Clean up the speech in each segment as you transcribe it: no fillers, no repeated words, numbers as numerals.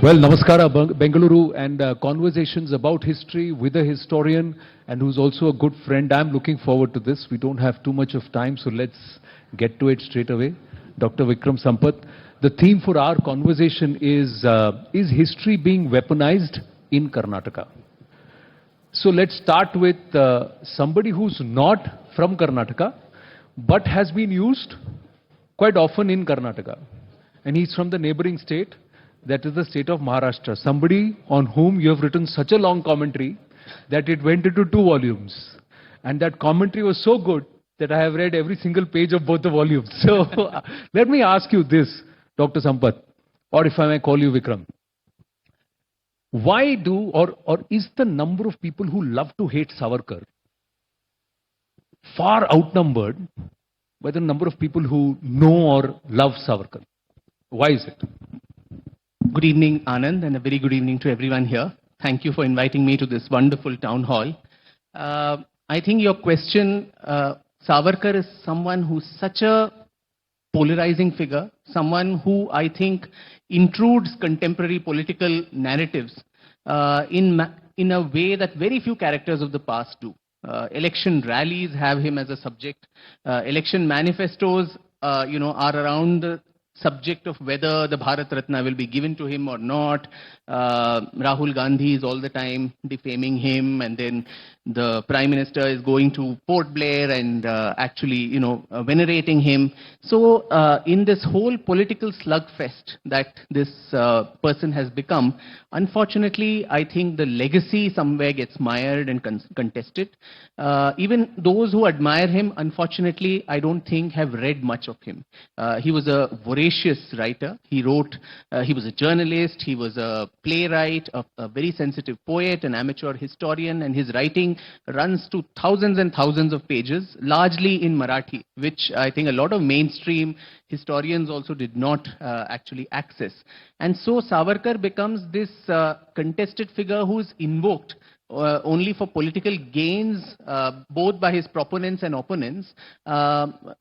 Well, Namaskara, Bengaluru, and conversations about history with a historian and who's also a good friend. I'm looking forward to this. We don't have too much of time, so let's get to it straight away. Dr. Vikram Sampath, the theme for our conversation is history being weaponized in Karnataka? So let's start with somebody who's not from Karnataka, but has been used quite often in Karnataka. And he's from the neighboring state, that is the state of Maharashtra. Somebody on whom you have written such a long commentary that it went into 2 volumes. And that commentary was so good that I have read every single page of both the volumes. So let me ask you this, Dr. Sampath, or if I may call you Vikram. Why do, or is the number of people who love to hate Savarkar far outnumbered by the number of people who know or love Savarkar? Why is it? Good evening, Anand, and a very good evening to everyone here. Thank you for inviting me to this wonderful town hall. I think your question, Savarkar is someone who's such a polarizing figure, someone who I think intrudes contemporary political narratives in a way that very few characters of the past do. Election rallies have him as a subject. Election manifestos, are around the subject of whether the Bharat Ratna will be given to him or not. Rahul Gandhi is all the time defaming him, and then the Prime Minister is going to Port Blair and actually, venerating him. So in this whole political slugfest that this person has become, unfortunately, I think the legacy somewhere gets mired and contested. Even those who admire him, unfortunately, I don't think have read much of him. He was a voracious writer. He wrote, he was a journalist, he was a playwright, a very sensitive poet, an amateur historian, and his writing runs to thousands and thousands of pages, largely in Marathi, which I think a lot of mainstream historians also did not actually access. And so Savarkar becomes this contested figure who is invoked only for political gains, both by his proponents and opponents,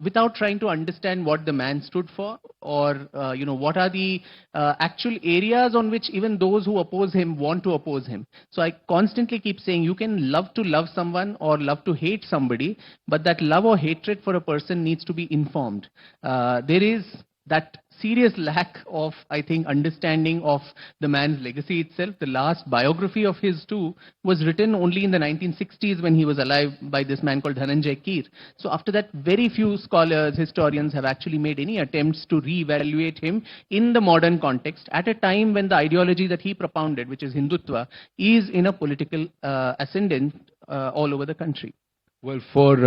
without trying to understand what the man stood for, or what are the actual areas on which even those who oppose him want to oppose him. So I constantly keep saying you can love to love someone or love to hate somebody, but that love or hatred for a person needs to be informed. There is that serious lack of, I think, understanding of the man's legacy itself. The last biography of his too was written only in the 1960s when he was alive by this man called Dhananjay Keer. So after that, very few scholars, historians have actually made any attempts to re-evaluate him in the modern context at a time when the ideology that he propounded, which is Hindutva, is in a political ascendant all over the country. Well, for